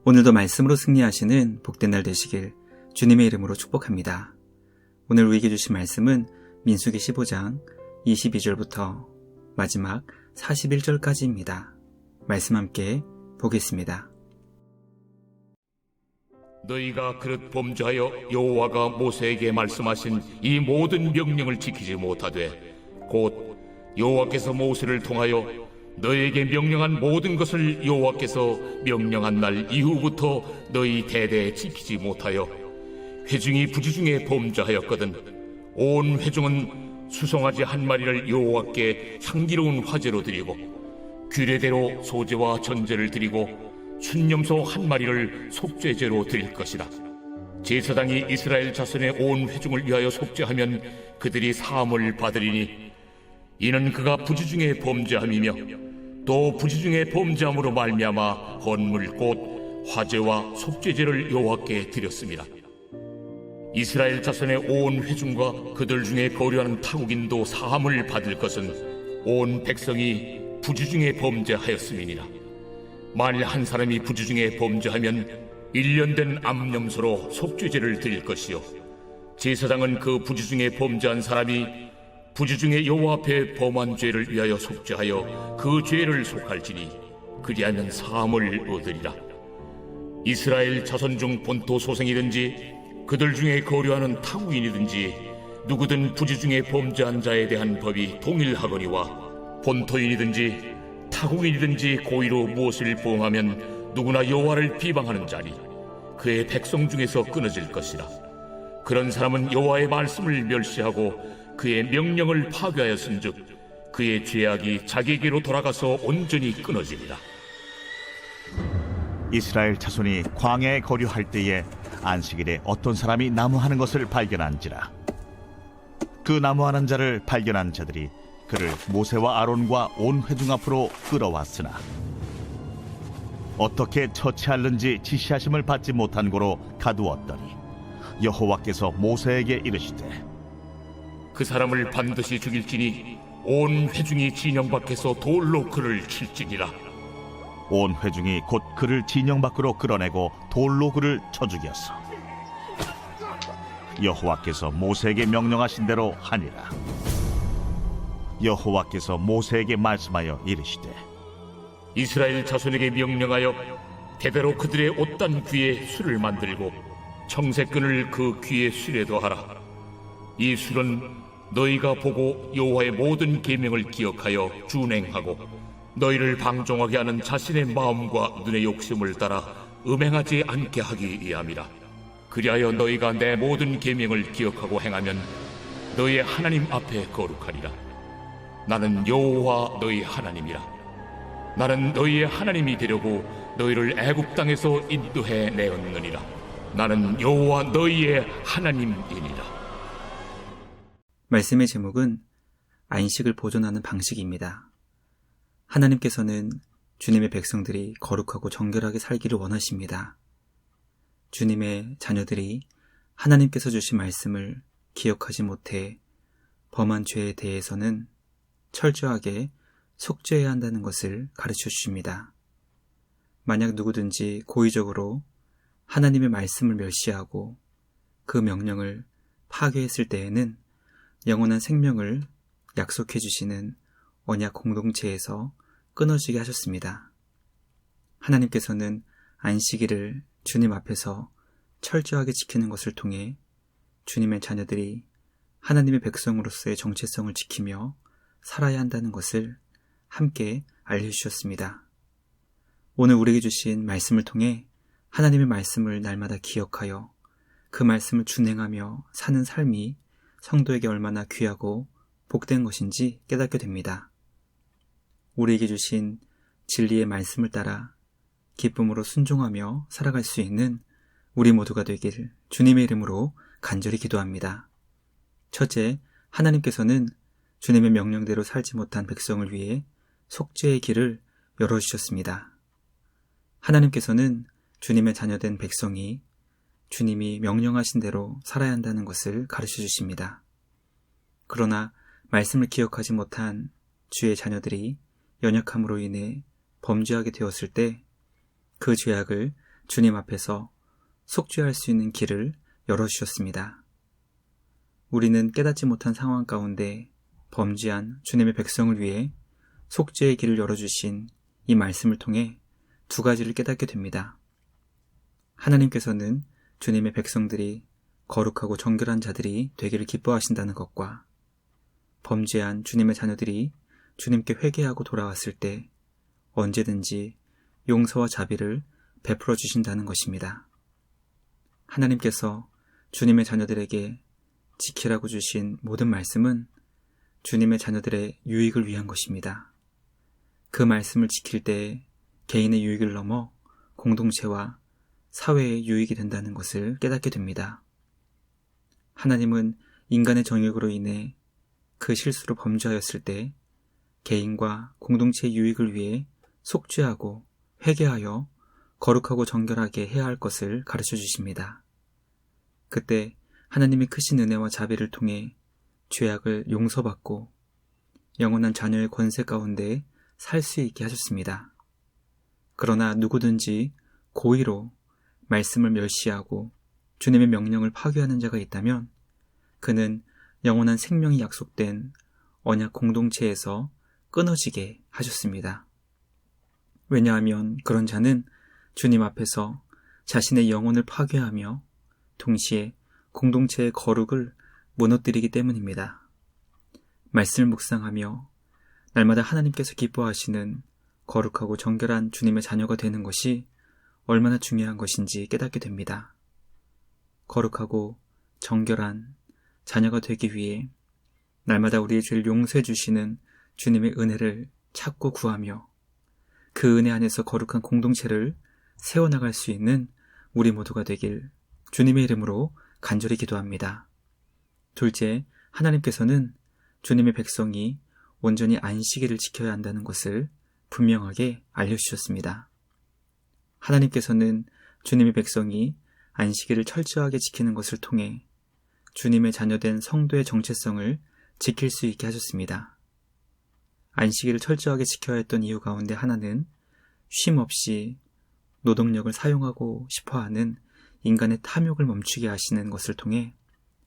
오늘도 말씀으로 승리하시는 복된 날 되시길 주님의 이름으로 축복합니다. 오늘 우리에게 주신 말씀은 민수기 15장 22절부터 마지막 41절까지입니다. 말씀 함께 보겠습니다. 너희가 그릇 범죄하여 여호와가 모세에게 말씀하신 이 모든 명령을 지키지 못하되 곧 여호와께서 모세를 통하여 너희에게 명령한 모든 것을 여호와께서 명령한 날 이후부터 너희 대대에 지키지 못하여 회중이 부지중에 범죄하였거든 온 회중은 수송아지 한 마리를 여호와께 향기로운 화제로 드리고 규례대로 소제와 전제를 드리고 순념소 한 마리를 속죄제로 드릴 것이다. 제사장이 이스라엘 자손의 온 회중을 위하여 속죄하면 그들이 사함을 받으리니 이는 그가 부지중에 범죄함이며 또 부지중에 범죄함으로 말미암아 헌물 곧 화제와 속죄제를 여호와께 드렸습니다. 이스라엘 자손의 온 회중과 그들 중에 거류하는 타국인도 사함을 받을 것은 온 백성이 부지중에 범죄하였음이니라. 만일 한 사람이 부지중에 범죄하면 1년 된 암염소로 속죄제를 드릴 것이요 제사장은 그 부지중에 범죄한 사람이 부지중에 여호와 앞에 범한 죄를 위하여 속죄하여 그 죄를 속할지니 그리하면 사함을 얻으리라. 이스라엘 자손 중 본토 소생이든지 그들 중에 거류하는 타국인이든지 누구든 부지중에 범죄한 자에 대한 법이 동일하거니와 본토인이든지 타국인이든지 고의로 무엇을 보응하면 누구나 여호와를 비방하는 자니 그의 백성 중에서 끊어질 것이라. 그런 사람은 여호와의 말씀을 멸시하고 그의 명령을 파괴하였은즉 그의 죄악이 자기에게로 돌아가서 온전히 끊어지리라. 이스라엘 자손이 광야에 거류할 때에 안식일에 어떤 사람이 나무하는 것을 발견한지라. 그 나무하는 자를 발견한 자들이 그를 모세와 아론과 온 회중 앞으로 끌어왔으나 어떻게 처치할는지 지시하심을 받지 못한 고로 가두었더니 여호와께서 모세에게 이르시되 그 사람을 반드시 죽일지니 온 회중이 진영 밖에서 돌로 그를 칠지니라. 온 회중이 곧 그를 진영 밖으로 끌어내고 돌로 그를 쳐 죽였어. 여호와께서 모세에게 명령하신 대로 하니라. 여호와께서 모세에게 말씀하여 이르시되 이스라엘 자손에게 명령하여 대대로 그들의 옷단 귀에 술을 만들고 청색끈을 그 귀에 술에 더하라. 이 술은 너희가 보고 여호와의 모든 계명을 기억하여 준행하고 너희를 방종하게 하는 자신의 마음과 눈의 욕심을 따라 음행하지 않게 하기 위함이라. 그리하여 너희가 내 모든 계명을 기억하고 행하면 너희의 하나님 앞에 거룩하리라. 나는 여호와 너희 하나님이라. 나는 너희의 하나님이 되려고 너희를 애굽 땅에서 인도해 내었느니라. 나는 여호와 너희의 하나님이니라. 말씀의 제목은 안식을 보존하는 방식입니다. 하나님께서는 주님의 백성들이 거룩하고 정결하게 살기를 원하십니다. 주님의 자녀들이 하나님께서 주신 말씀을 기억하지 못해 범한 죄에 대해서는 철저하게 속죄해야 한다는 것을 가르쳐 주십니다. 만약 누구든지 고의적으로 하나님의 말씀을 멸시하고 그 명령을 파괴했을 때에는 영원한 생명을 약속해 주시는 언약 공동체에서 끊어지게 하셨습니다. 하나님께서는 안식일을 주님 앞에서 철저하게 지키는 것을 통해 주님의 자녀들이 하나님의 백성으로서의 정체성을 지키며 살아야 한다는 것을 함께 알려주셨습니다. 오늘 우리에게 주신 말씀을 통해 하나님의 말씀을 날마다 기억하여 그 말씀을 준행하며 사는 삶이 성도에게 얼마나 귀하고 복된 것인지 깨닫게 됩니다. 우리에게 주신 진리의 말씀을 따라 기쁨으로 순종하며 살아갈 수 있는 우리 모두가 되길 주님의 이름으로 간절히 기도합니다. 첫째, 하나님께서는 주님의 명령대로 살지 못한 백성을 위해 속죄의 길을 열어주셨습니다. 하나님께서는 주님의 자녀된 백성이 주님이 명령하신 대로 살아야 한다는 것을 가르쳐 주십니다. 그러나 말씀을 기억하지 못한 주의 자녀들이 연약함으로 인해 범죄하게 되었을 때 그 죄악을 주님 앞에서 속죄할 수 있는 길을 열어주셨습니다. 우리는 깨닫지 못한 상황 가운데 범죄한 주님의 백성을 위해 속죄의 길을 열어주신 이 말씀을 통해 두 가지를 깨닫게 됩니다. 하나님께서는 주님의 백성들이 거룩하고 정결한 자들이 되기를 기뻐하신다는 것과 범죄한 주님의 자녀들이 주님께 회개하고 돌아왔을 때 언제든지 용서와 자비를 베풀어 주신다는 것입니다. 하나님께서 주님의 자녀들에게 지키라고 주신 모든 말씀은 주님의 자녀들의 유익을 위한 것입니다. 그 말씀을 지킬 때 개인의 유익을 넘어 공동체와 사회의 유익이 된다는 것을 깨닫게 됩니다. 하나님은 인간의 정욕으로 인해 그 실수로 범죄하였을 때 개인과 공동체의 유익을 위해 속죄하고 회개하여 거룩하고 정결하게 해야 할 것을 가르쳐 주십니다. 그때 하나님의 크신 은혜와 자비를 통해 죄악을 용서받고 영원한 자녀의 권세 가운데 살 수 있게 하셨습니다. 그러나 누구든지 고의로 말씀을 멸시하고 주님의 명령을 파괴하는 자가 있다면 그는 영원한 생명이 약속된 언약 공동체에서 끊어지게 하셨습니다. 왜냐하면 그런 자는 주님 앞에서 자신의 영혼을 파괴하며 동시에 공동체의 거룩을 무너뜨리기 때문입니다. 말씀을 묵상하며 날마다 하나님께서 기뻐하시는 거룩하고 정결한 주님의 자녀가 되는 것이 얼마나 중요한 것인지 깨닫게 됩니다. 거룩하고 정결한 자녀가 되기 위해 날마다 우리의 죄를 용서해 주시는 주님의 은혜를 찾고 구하며 그 은혜 안에서 거룩한 공동체를 세워나갈 수 있는 우리 모두가 되길 주님의 이름으로 간절히 기도합니다. 둘째, 하나님께서는 주님의 백성이 온전히 안식일을 지켜야 한다는 것을 분명하게 알려주셨습니다. 하나님께서는 주님의 백성이 안식일을 철저하게 지키는 것을 통해 주님의 자녀된 성도의 정체성을 지킬 수 있게 하셨습니다. 안식일을 철저하게 지켜야 했던 이유 가운데 하나는 쉼 없이 노동력을 사용하고 싶어하는 인간의 탐욕을 멈추게 하시는 것을 통해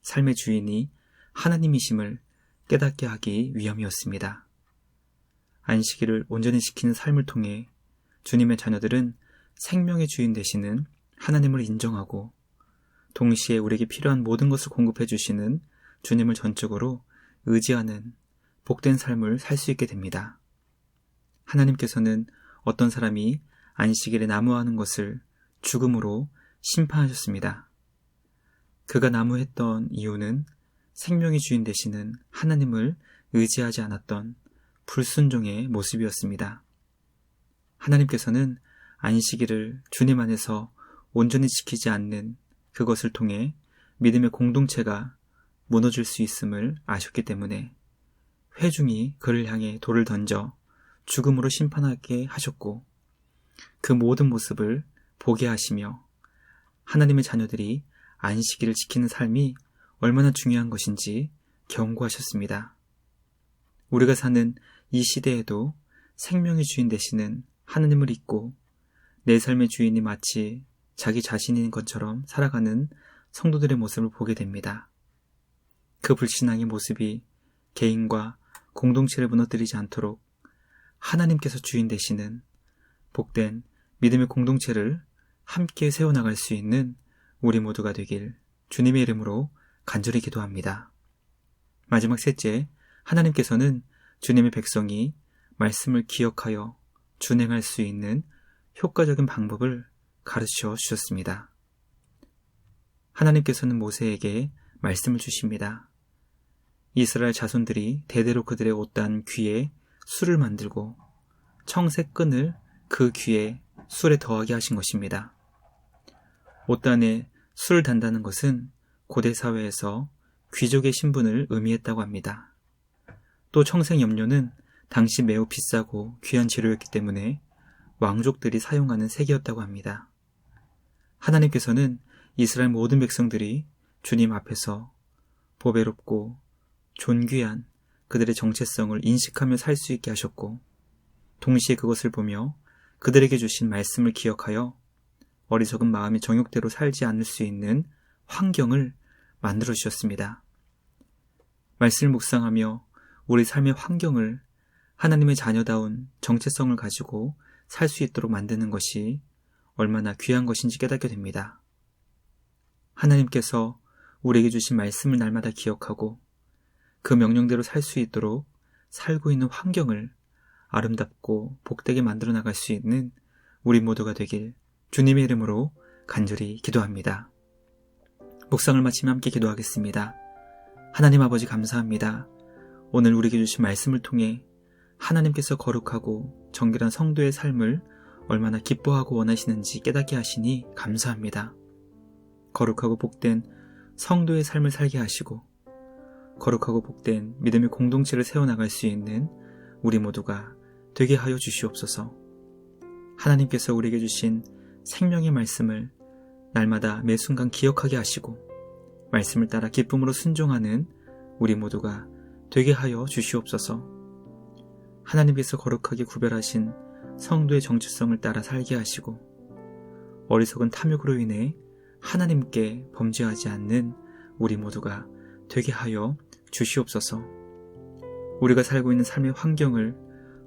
삶의 주인이 하나님이심을 깨닫게 하기 위함이었습니다. 안식일을 온전히 지키는 삶을 통해 주님의 자녀들은 생명의 주인 되시는 하나님을 인정하고 동시에 우리에게 필요한 모든 것을 공급해 주시는 주님을 전적으로 의지하는 복된 삶을 살 수 있게 됩니다. 하나님께서는 어떤 사람이 안식일에 나무하는 것을 죽음으로 심판하셨습니다. 그가 나무했던 이유는 생명의 주인 되시는 하나님을 의지하지 않았던 불순종의 모습이었습니다. 하나님께서는 안식일을 주님 안에서 온전히 지키지 않는 그것을 통해 믿음의 공동체가 무너질 수 있음을 아셨기 때문에 회중이 그를 향해 돌을 던져 죽음으로 심판하게 하셨고 그 모든 모습을 보게 하시며 하나님의 자녀들이 안식일을 지키는 삶이 얼마나 중요한 것인지 경고하셨습니다. 우리가 사는 이 시대에도 생명의 주인 되시는 하나님을 잊고 내 삶의 주인이 마치 자기 자신인 것처럼 살아가는 성도들의 모습을 보게 됩니다. 그 불신앙의 모습이 개인과 공동체를 무너뜨리지 않도록 하나님께서 주인 되시는 복된 믿음의 공동체를 함께 세워나갈 수 있는 우리 모두가 되길 주님의 이름으로 간절히 기도합니다. 마지막 셋째, 하나님께서는 주님의 백성이 말씀을 기억하여 준행할 수 있는 효과적인 방법을 가르쳐 주셨습니다. 하나님께서는 모세에게 말씀을 주십니다. 이스라엘 자손들이 대대로 그들의 옷단 귀에 술을 만들고 청색 끈을 그 귀에 술에 더하게 하신 것입니다. 옷단에 술을 단다는 것은 고대 사회에서 귀족의 신분을 의미했다고 합니다. 또 청색 염료는 당시 매우 비싸고 귀한 재료였기 때문에 왕족들이 사용하는 색이었다고 합니다. 하나님께서는 이스라엘 모든 백성들이 주님 앞에서 보배롭고 존귀한 그들의 정체성을 인식하며 살 수 있게 하셨고 동시에 그것을 보며 그들에게 주신 말씀을 기억하여 어리석은 마음이 정욕대로 살지 않을 수 있는 환경을 만들어 주셨습니다. 말씀을 묵상하며 우리 삶의 환경을 하나님의 자녀다운 정체성을 가지고 살 수 있도록 만드는 것이 얼마나 귀한 것인지 깨닫게 됩니다. 하나님께서 우리에게 주신 말씀을 날마다 기억하고 그 명령대로 살 수 있도록 살고 있는 환경을 아름답고 복되게 만들어 나갈 수 있는 우리 모두가 되길 주님의 이름으로 간절히 기도합니다. 묵상을 마치며 함께 기도하겠습니다. 하나님 아버지 감사합니다. 오늘 우리에게 주신 말씀을 통해 하나님께서 거룩하고 정결한 성도의 삶을 얼마나 기뻐하고 원하시는지 깨닫게 하시니 감사합니다. 거룩하고 복된 성도의 삶을 살게 하시고 거룩하고 복된 믿음의 공동체를 세워나갈 수 있는 우리 모두가 되게 하여 주시옵소서. 하나님께서 우리에게 주신 생명의 말씀을 날마다 매 순간 기억하게 하시고 말씀을 따라 기쁨으로 순종하는 우리 모두가 되게 하여 주시옵소서. 하나님께서 거룩하게 구별하신 성도의 정체성을 따라 살게 하시고 어리석은 탐욕으로 인해 하나님께 범죄하지 않는 우리 모두가 되게 하여 주시옵소서. 우리가 살고 있는 삶의 환경을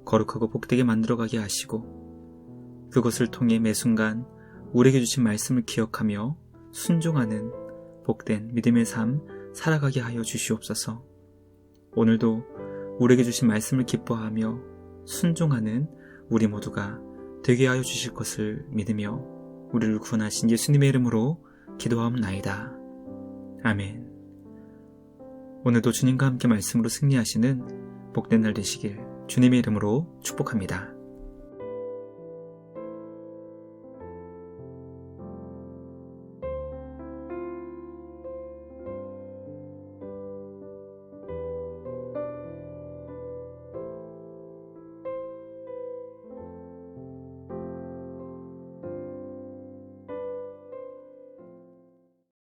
거룩하고 복되게 만들어가게 하시고 그것을 통해 매 순간 우리에게 주신 말씀을 기억하며 순종하는 복된 믿음의 삶 살아가게 하여 주시옵소서. 오늘도 우리에게 주신 말씀을 기뻐하며 순종하는 우리 모두가 되게 하여 주실 것을 믿으며 우리를 구원하신 예수님의 이름으로 기도하옵나이다. 아멘. 오늘도 주님과 함께 말씀으로 승리하시는 복된 날 되시길 주님의 이름으로 축복합니다.